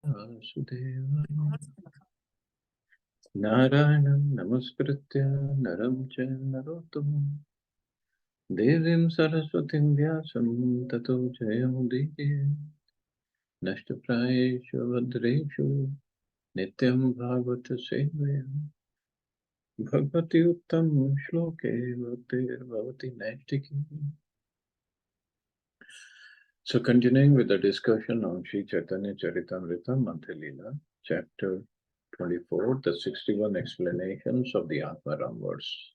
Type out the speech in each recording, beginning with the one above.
Vasudevaya. Narayanam namaskritya naram cha narottamam devim saraswatim vyasam tato jayamudike nashtaprayeshu vadreshu nityam bhagavata sevaya bhagavati uttam shloke bhaktir bhavati naistiki. So continuing with the discussion on Sri Chaitanya Charitamrita Madhya Lila, chapter 24, the 61 explanations of the Atmaram verse.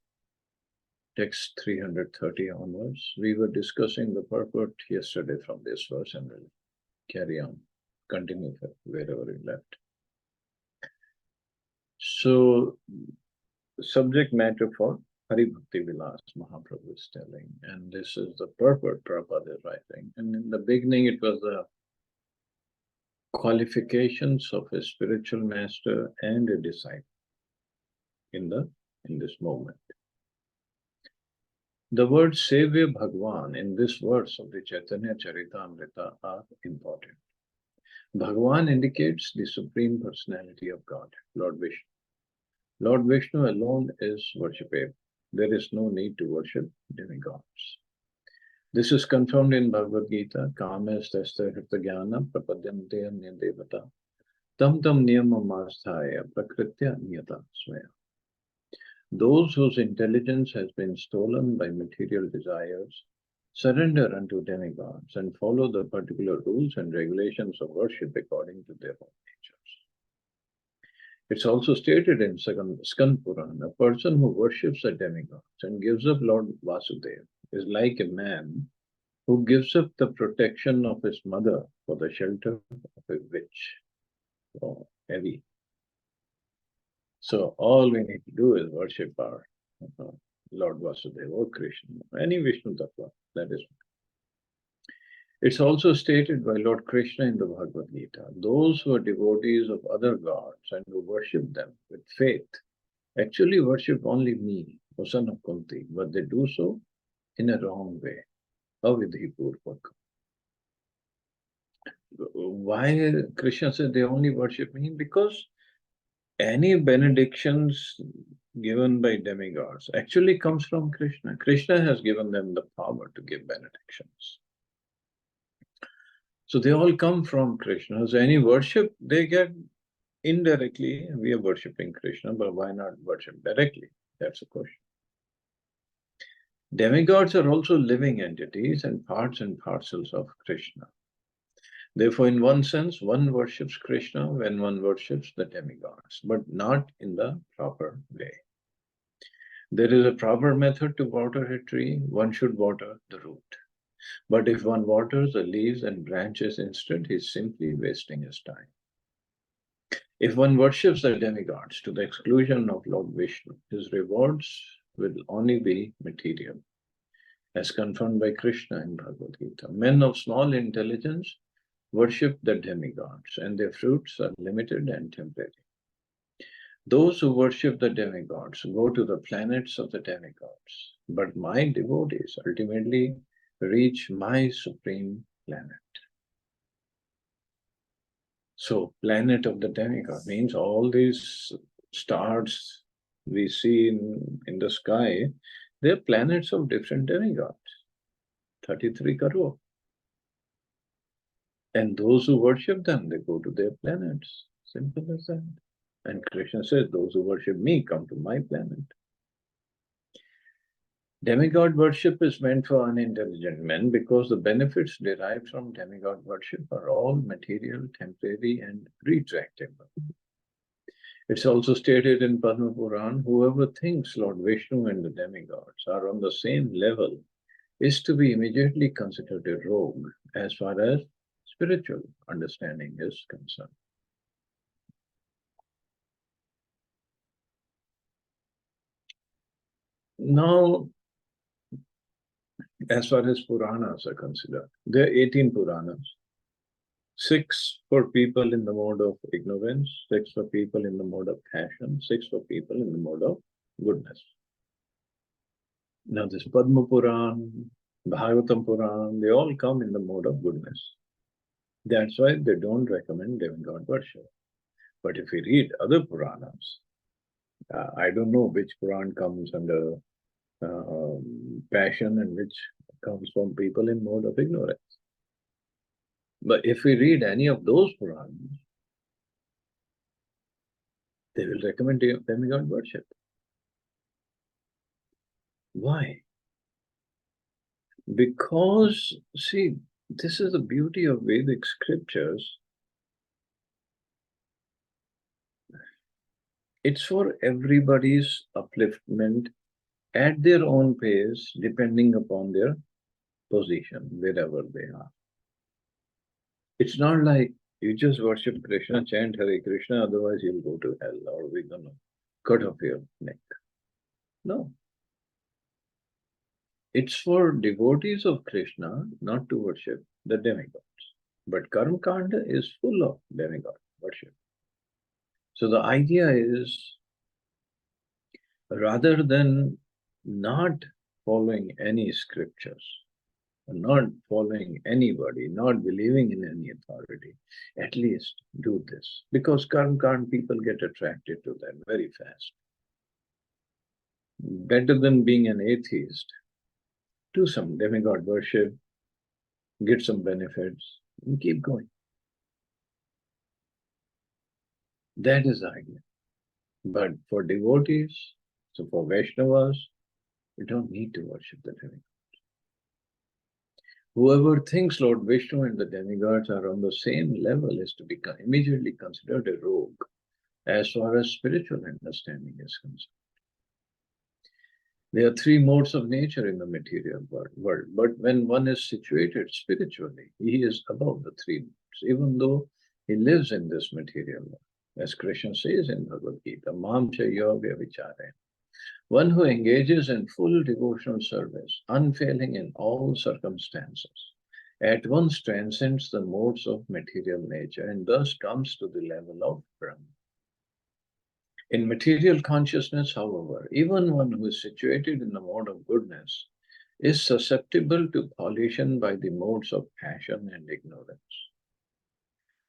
Text 330 onwards. We were discussing the purport yesterday from this verse and we'll carry on, continue wherever we left. So, subject matter for Hari Bhakti Vilas Mahaprabhu is telling, and this is the purport Prabhupada is writing. And in the beginning, it was the qualifications of a spiritual master and a disciple in this moment. The words Sevya Bhagwan in this verse of the Chaitanya Charitamrita are important. Bhagwan indicates the Supreme Personality of God, Lord Vishnu. Lord Vishnu alone is worshipable. There is no need to worship demigods. This is confirmed in Bhagavad Gita, Kamastasta Hirtagyana Prapadyante Anya Devata Tam Tam Niyamamasthaya Prakritya Niyata Swaya. Those whose intelligence has been stolen by material desires surrender unto demigods and follow the particular rules and regulations of worship according to their own natures. It's also stated in Skand Puran, a person who worships the demigods and gives up Lord Vasudeva is like a man who gives up the protection of his mother for the shelter of a witch. Oh, heavy. So all we need to do is worship our Lord Vasudeva or Krishna, any Vishnu Tattva, that is. It's also stated by Lord Krishna in the Bhagavad Gita, those who are devotees of other gods and who worship them with faith actually worship only me, O son of Kunti, but they do so in a wrong way. Avidhipurvak. Why Krishna said they only worship me? Because any benedictions given by demigods actually comes from Krishna. Krishna has given them the power to give benedictions. So they all come from Krishna. So any worship they get indirectly, we are worshipping Krishna, but why not worship directly? That's the question. Demigods are also living entities and parts and parcels of Krishna. Therefore, in one sense, one worships Krishna when one worships the demigods, but not in the proper way. There is a proper method to water a tree. One should water the root. But if one waters the leaves and branches instead, he is simply wasting his time. If one worships the demigods to the exclusion of Lord Vishnu, his rewards will only be material, as confirmed by Krishna in Bhagavad Gita. Men of small intelligence worship the demigods, and their fruits are limited and temporary. Those who worship the demigods go to the planets of the demigods, but my devotees ultimately reach my supreme planet. So, planet of the demigod means all these stars we see in the sky, they're planets of different demigods, 33 crore. And those who worship them, they go to their planets. Simple as that. And Krishna says, those who worship me come to my planet. Demigod worship is meant for unintelligent men because the benefits derived from demigod worship are all material, temporary, and retractable. It's also stated in Padma Puran, whoever thinks Lord Vishnu and the demigods are on the same level is to be immediately considered a rogue as far as spiritual understanding is concerned. Now, as far as Puranas are considered, there are 18 Puranas. 6 for people in the mode of ignorance, 6 for people in the mode of passion, 6 for people in the mode of goodness. Now, this Padma Puran, Bhagavatam Puran, they all come in the mode of goodness. That's why they don't recommend demigod worship. But if we read other Puranas, I don't know which Puran comes under passion and which comes from people in mode of ignorance. But if we read any of those Puranas, they will recommend demigod worship. Why? Because, see, this is the beauty of Vedic scriptures. It's for everybody's upliftment at their own pace, depending upon their position, wherever they are. It's not like you just worship Krishna, chant Hare Krishna, otherwise you'll go to hell or we're gonna cut off your neck. No. It's for devotees of Krishna not to worship the demigods. But Karma Kanda is full of demigod worship. So the idea is, rather than not following any scriptures, not following anybody, not believing in any authority, at least do this. Because Karma Kanda people get attracted to that very fast. Better than being an atheist, do some demigod worship, get some benefits, and keep going. That is the idea. But for devotees, so for Vaishnavas, we don't need to worship the demigods. Whoever thinks Lord Vishnu and the demigods are on the same level is to be immediately considered a rogue as far as spiritual understanding is concerned. There are three modes of nature in the material world, but when one is situated spiritually, he is above the three modes, even though he lives in this material world. As Krishna says in Bhagavad Gita, Mam cha yoga vichare. One who engages in full devotional service, unfailing in all circumstances, at once transcends the modes of material nature and thus comes to the level of Brahma. In material consciousness, however, even one who is situated in the mode of goodness is susceptible to pollution by the modes of passion and ignorance.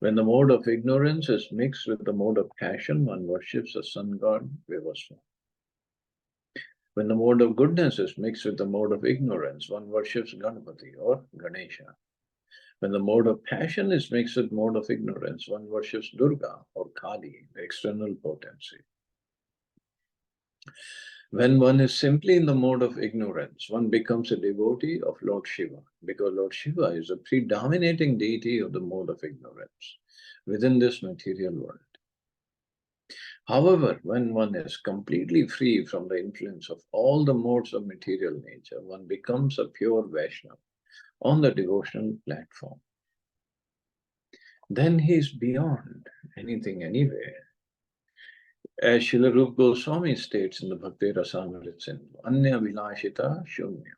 When the mode of ignorance is mixed with the mode of passion, one worships the sun god Vivasva. When the mode of goodness is mixed with the mode of ignorance, one worships Ganapati or Ganesha. When the mode of passion is mixed with mode of ignorance, one worships Durga or Kali, the external potency. When one is simply in the mode of ignorance, one becomes a devotee of Lord Shiva, because Lord Shiva is the predominating deity of the mode of ignorance within this material world. However, when one is completely free from the influence of all the modes of material nature, one becomes a pure Vaishnava on the devotional platform. Then he is beyond anything, anywhere. As Srila Rupa Goswami states in the Bhakti Rasamrita Sindhu, Anya Vilashita Shunya.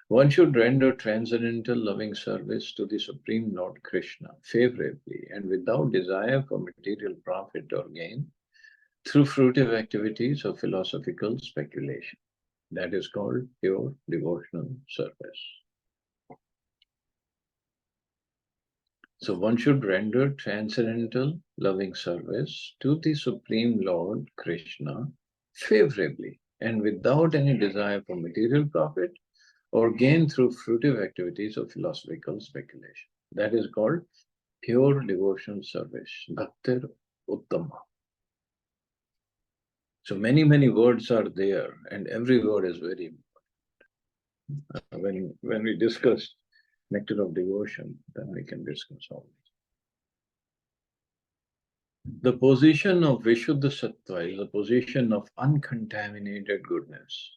One should render transcendental loving service to the Supreme Lord Krishna favorably and without desire for material profit or gain through fruitive activities or philosophical speculation. That is called pure devotional service. So one should render transcendental loving service to the Supreme Lord Krishna favorably and without any desire for material profit or gain through fruitive activities or philosophical speculation. That is called pure devotional service, Bhaktir Uttama. So many words are there, and every word is very important. When we discuss nectar of devotion, then we can discuss all this. The position of Vishuddha Sattva is the position of uncontaminated goodness.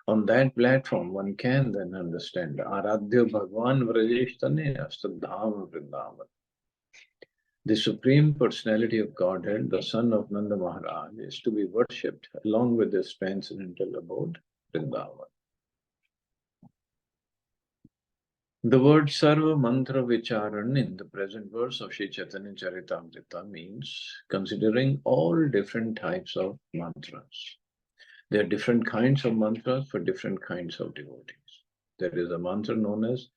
On that platform, one can then understand Aradhya Bhagwan Vrajeshtane Astadham Vrindavan. The Supreme Personality of Godhead, the son of Nanda Maharaj, is to be worshipped along with this transcendental abode, Vrindavan. The word Sarva Mantra Vicharan in the present verse of Sri Chaitanya Charitamrita means considering all different types of mantras. There are different kinds of mantras for different kinds of devotees. There is a mantra known as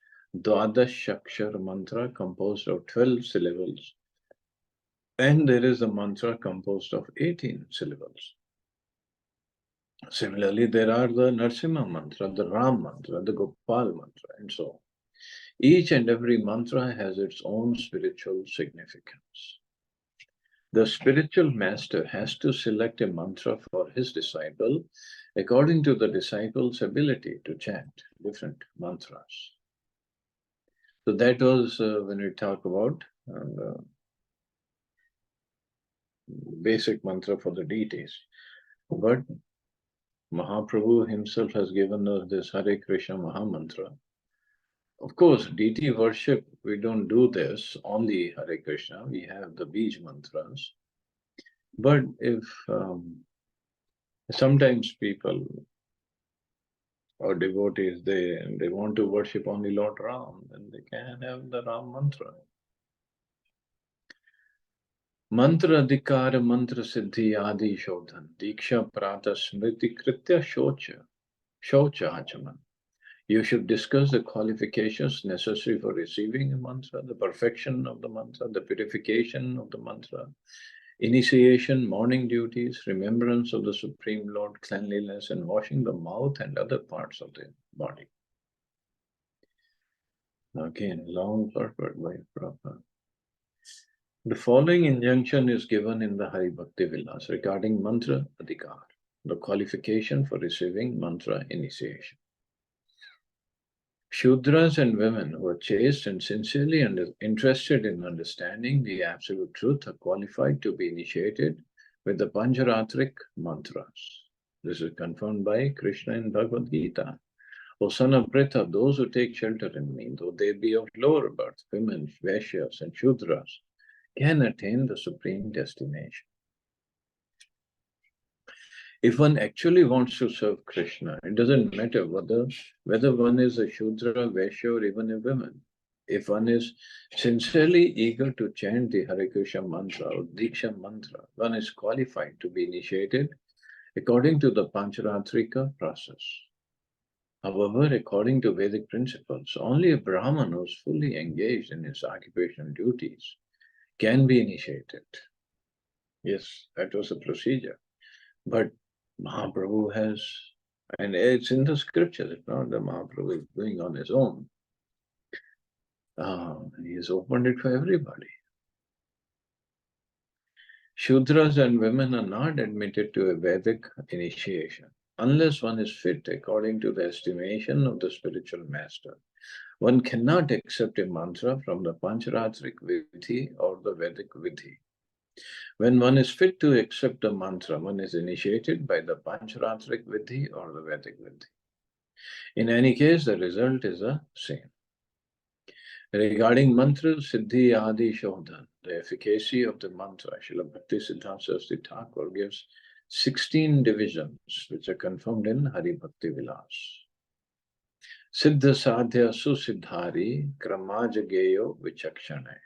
Dwadash Akshar mantra composed of 12 syllables, and there is a mantra composed of 18 syllables. Similarly, there are the Narsimha mantra, the Ram mantra, the Gopal mantra, and so on. Each and every mantra has its own spiritual significance. The spiritual master has to select a mantra for his disciple according to the disciple's ability to chant different mantras. So that was when we talk about the basic mantra for the deities. But Mahaprabhu himself has given us this Hare Krishna Maha Mantra. Of course, deity worship, we don't do this only Hare Krishna. We have the Bij mantras. But if sometimes people or devotees, they want to worship only Lord Ram, then they can have the Ram mantra. Mantra Adhikara Mantra Siddhi Adi Shodhan Diksha Prata Smriti Kritya Shocha Achaman. You should discuss the qualifications necessary for receiving a mantra, the perfection of the mantra, the purification of the mantra, initiation, morning duties, remembrance of the Supreme Lord, cleanliness, and washing the mouth and other parts of the body. Again, long purport by Prabhupada. The following injunction is given in the Hari Bhakti Vilas regarding mantra adhikar, the qualification for receiving mantra initiation. Shudras and women who are chaste and sincerely interested in understanding the absolute truth are qualified to be initiated with the Pancharatrik mantras. This is confirmed by Krishna in Bhagavad Gita. O son of Pritha, those who take shelter in me, though they be of lower birth, women, Vaishyas, and Shudras, can attain the supreme destination. If one actually wants to serve Krishna, it doesn't matter whether one is a Shudra, Vaishya, or even a woman. If one is sincerely eager to chant the Hare Krishna mantra or Diksha mantra, one is qualified to be initiated according to the Pancharatrika process. However, according to Vedic principles, only a Brahman who is fully engaged in his occupational duties can be initiated. Yes, that was the procedure. But Mahaprabhu has, and it's in the scriptures, it's not that Mahaprabhu is doing on his own. He has opened it for everybody. Shudras and women are not admitted to a Vedic initiation unless one is fit according to the estimation of the spiritual master. One cannot accept a mantra from the Pancharatrik Vidhi or the Vedic Vidhi. When one is fit to accept the mantra, one is initiated by the Pancharatrik Vidhi or the Vedic Vidhi. In any case, the result is the same. Regarding mantra Siddhi Adi Shodhan, the efficacy of the mantra, Srila Bhakti Siddhanta Saraswati Thakur gives 16 divisions which are confirmed in Hari Bhakti Vilas. Siddha Sadhya Susiddhari Kramajageyo Vichakshane.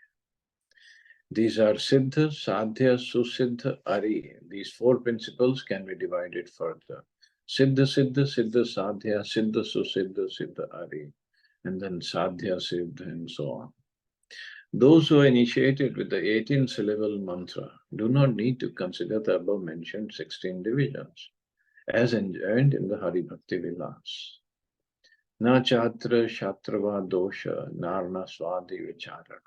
These are Siddha, Sadhya, Susiddha, Ari. These four principles can be divided further. Siddha, Siddha, Siddha, Sadhya, Siddha, Susiddha, Siddha, Ari. And then Sadhya, Siddha, and so on. Those who are initiated with the 18-syllable mantra do not need to consider the above-mentioned 16 divisions, as enjoined in the Hari Bhakti Vilas. Na chatra shatrava dosha narna swadi vicharana.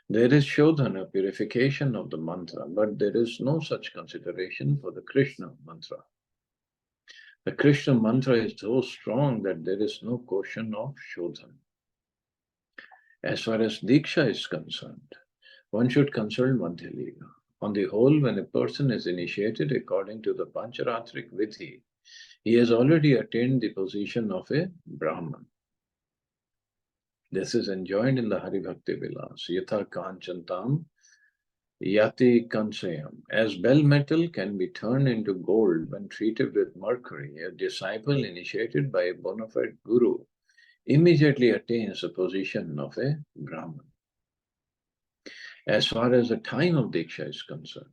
There is Shodhana, purification of the mantra, but there is no such consideration for the Krishna mantra. The Krishna mantra is so strong that there is no question of Shodhana. As far as Diksha is concerned, one should consult Madhya Lila. On the whole, when a person is initiated according to the Pancharatrik Vidhi, he has already attained the position of a Brahman. This is enjoined in the Hari Bhakti Vilas. Yatha kanchantam yati kansayam. As bell metal can be turned into gold when treated with mercury, a disciple initiated by a bona fide guru immediately attains the position of a Brahman. As far as the time of Diksha is concerned,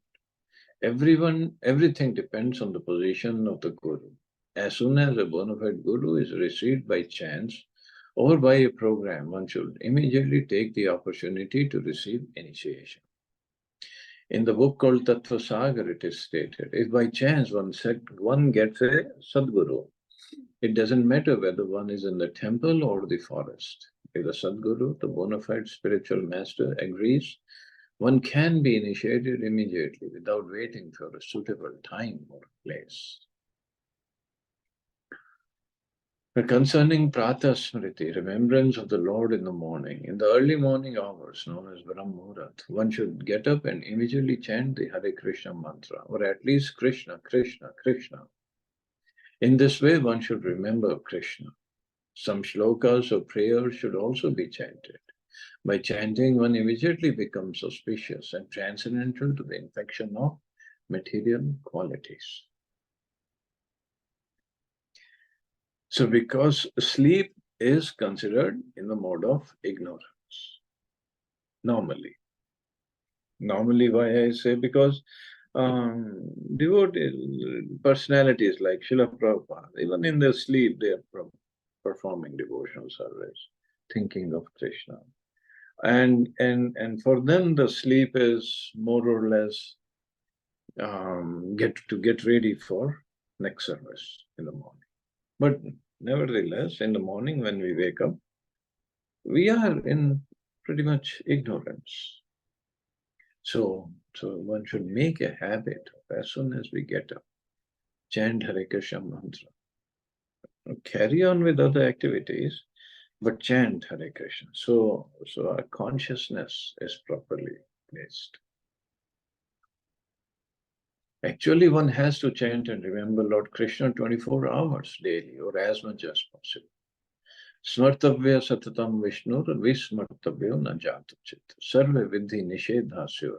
everything depends on the position of the guru. As soon as a bona fide guru is received by chance, or by a program, one should immediately take the opportunity to receive initiation. In the book called Tattva Sagar, it is stated, if by chance one gets a Sadguru, it doesn't matter whether one is in the temple or the forest. If the Sadguru, the bona fide spiritual master, agrees, one can be initiated immediately without waiting for a suitable time or place. Concerning Pratha Smriti, remembrance of the Lord in the morning, in the early morning hours known as Brahm Muhurat, one should get up and immediately chant the Hare Krishna mantra, or at least Krishna, Krishna, Krishna. In this way, one should remember Krishna. Some shlokas or prayers should also be chanted. By chanting, one immediately becomes auspicious and transcendental to the infection of material qualities. So because sleep is considered in the mode of ignorance, normally. Normally, why I say, because devotee personalities like Srila Prabhupada, even in their sleep, they are performing devotional service, thinking of Krishna. And for them, the sleep is more or less get ready for next service in the morning. But nevertheless, in the morning when we wake up, we are in pretty much ignorance. So one should make a habit of, as soon as we get up, chant Hare Krishna mantra. Carry on with other activities, but chant Hare Krishna. So our consciousness is properly placed. Actually, one has to chant and remember Lord Krishna 24 hours daily, or as much as possible. Smartavya satatam Vishnur vismartavyo na jatachit. Sarve vidhi nishedhasyor.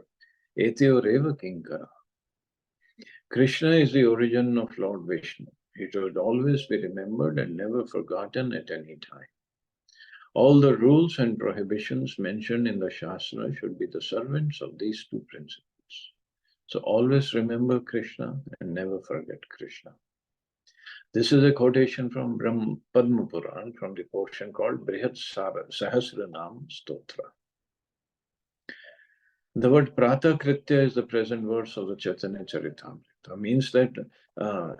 Etyor eva kinkara. Krishna is the origin of Lord Vishnu. He should always be remembered and never forgotten at any time. All the rules and prohibitions mentioned in the Shastra should be the servants of these two principles. So always remember Krishna and never forget Krishna. This is a quotation from Padma Puran, from the portion called Brihat Sahasranam Stotra. The word Prata Kritya is the present verse of the Chaitanya Charitamrita. Means that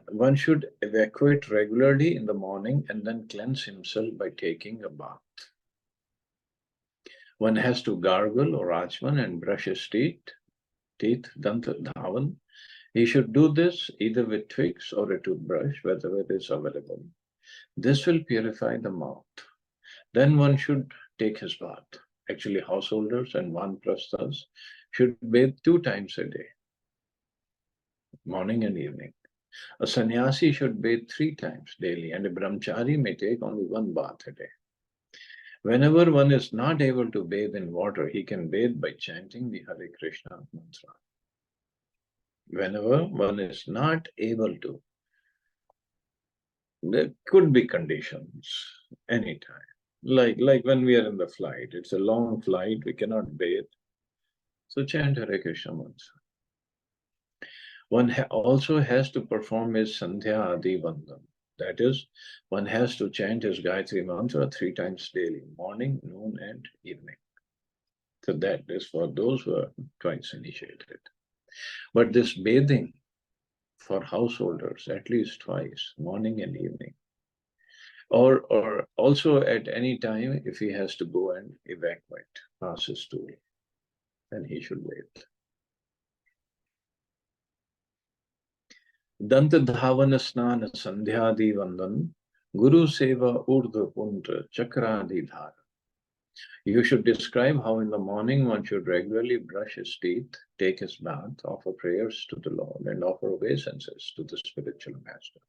one should evacuate regularly in the morning and then cleanse himself by taking a bath. One has to gargle or achman and brush his teeth, danta dhavan. He should do this either with twigs or a toothbrush, wherever it is available. This will purify the mouth. Then one should take his bath. Actually, householders and vanprasthas should bathe 2 times a day, morning and evening. A sannyasi should bathe 3 times daily, and a brahmachari may take only 1 bath a day. Whenever one is not able to bathe in water, he can bathe by chanting the Hare Krishna mantra. Whenever one is not able to, there could be conditions anytime. Like when we are in the flight, it's a long flight, we cannot bathe. So chant Hare Krishna mantra. One also has to perform his Sandhya Adi Vandan. That is, one has to chant his Gayatri mantra 3 times daily, morning, noon, and evening. So that is for those who are twice initiated. But this bathing for householders, at least twice, morning and evening. Or also at any time, if he has to go and evacuate, pass his stool, then he should bathe. Danta Dhavana Snana Sandhyadi Vandan, Guru Seva Urdhva Puntra Chakradi Dhara. You should describe how in the morning one should regularly brush his teeth, take his bath, offer prayers to the Lord, and offer obeisances to the spiritual master.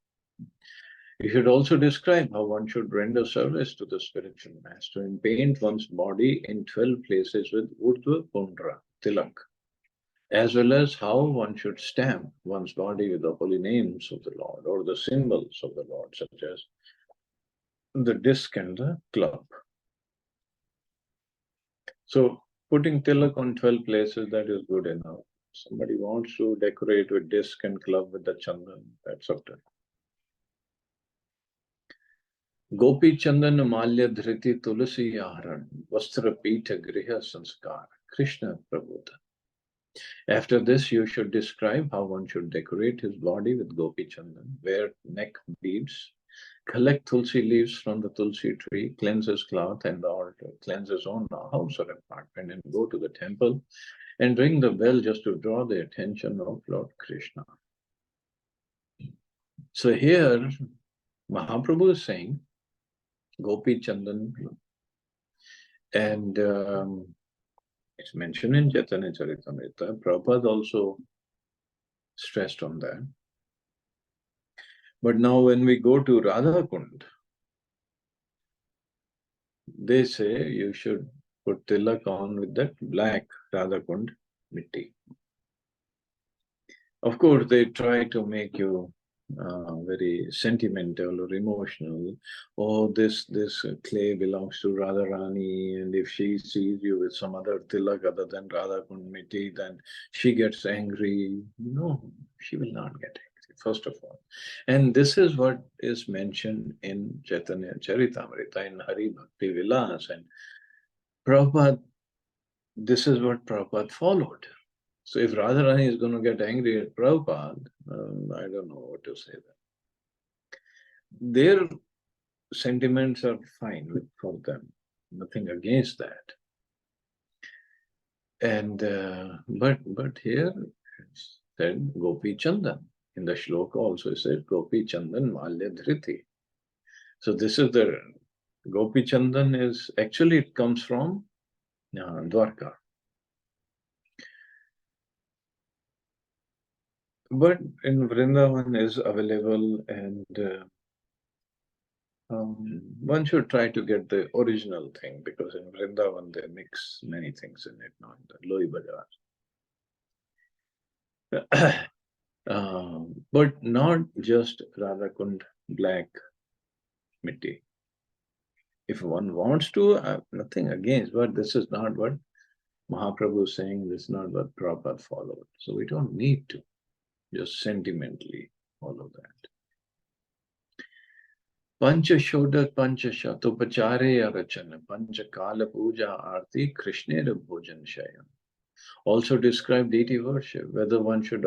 You should also describe how one should render service to the spiritual master and paint one's body in 12 places with Urdhva Pundra, Tilak, as well as how one should stamp one's body with the holy names of the Lord or the symbols of the Lord, such as the disc and the club. So putting tilak on 12 places, that is good enough. Somebody wants to decorate with disc and club with the chandan, that's up to him. Gopi Chandan Malya Dhriti Tulasi Aharan Vastra Pita Griha Sanskar Krishna Prabhuta. After this, you should describe how one should decorate his body with Gopi Chandan, wear neck beads, collect tulsi leaves from the tulsi tree, cleanse his cloth and the altar, cleanse his own house or apartment, and go to the temple and ring the bell just to draw the attention of Lord Krishna. So here, Mahaprabhu is saying, Gopi Chandan, and it's mentioned in Chaitanya Charitamrita. Prabhupada also stressed on that. But now when we go to Radha Kund, they say you should put tilak on with that black Radha Kund mitti. Of course, they try to make you very sentimental or emotional. Oh, this clay belongs to Radharani, and if she sees you with some other tilak other than Radha Kund mitti, then she gets angry. No, she will not get angry, first of all. And this is what is mentioned in Chaitanya Charitamrita, in Hari Bhakti Vilas. And Prabhupada, this is what Prabhupada followed. So if Radharani is going to get angry at Prabhupada, I don't know what to say then. Their sentiments are fine for them, nothing against that. And but here it's said Gopi Chandan. In the shloka also it says Gopi Chandan Malya Dhriti. So this is the Gopi Chandan is actually it comes from Dwarka. But in Vrindavan is available, and one should try to get the original thing, because in Vrindavan they mix many things in it, not the Loi Bazaar. But not just Radhakund black mitti. If one wants to, nothing against, but this is not what Mahaprabhu is saying, this is not what Prabhupada followed. So we don't need to just sentimentally follow that. Pancha Shoda Pancha Shatopachare Arachana Pancha Kala Puja Arti Krishnera Bhojan Shayam. Also describe deity worship, wherein one should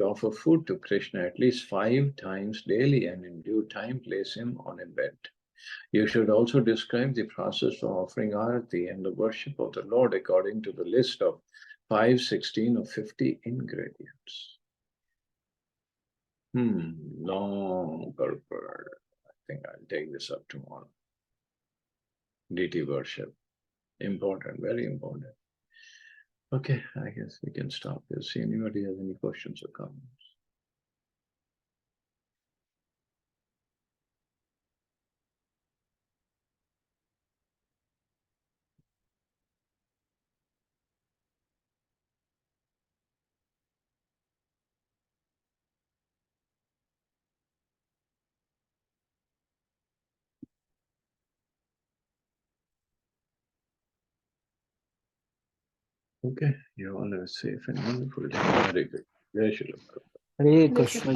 offer food to Krishna at least 5 times daily, and in due time place him on a bed. You should also describe the process for offering arati and the worship of the Lord according to the list of 5, 16 or 50 ingredients. Long purport. I think I'll take this up tomorrow. Deity worship. Important, very important. Okay, I guess we can stop here. See anybody has any questions or comments? Okay, you all have a safe and wonderful day. Very good. Jai Shri Ram. Hare Krishna.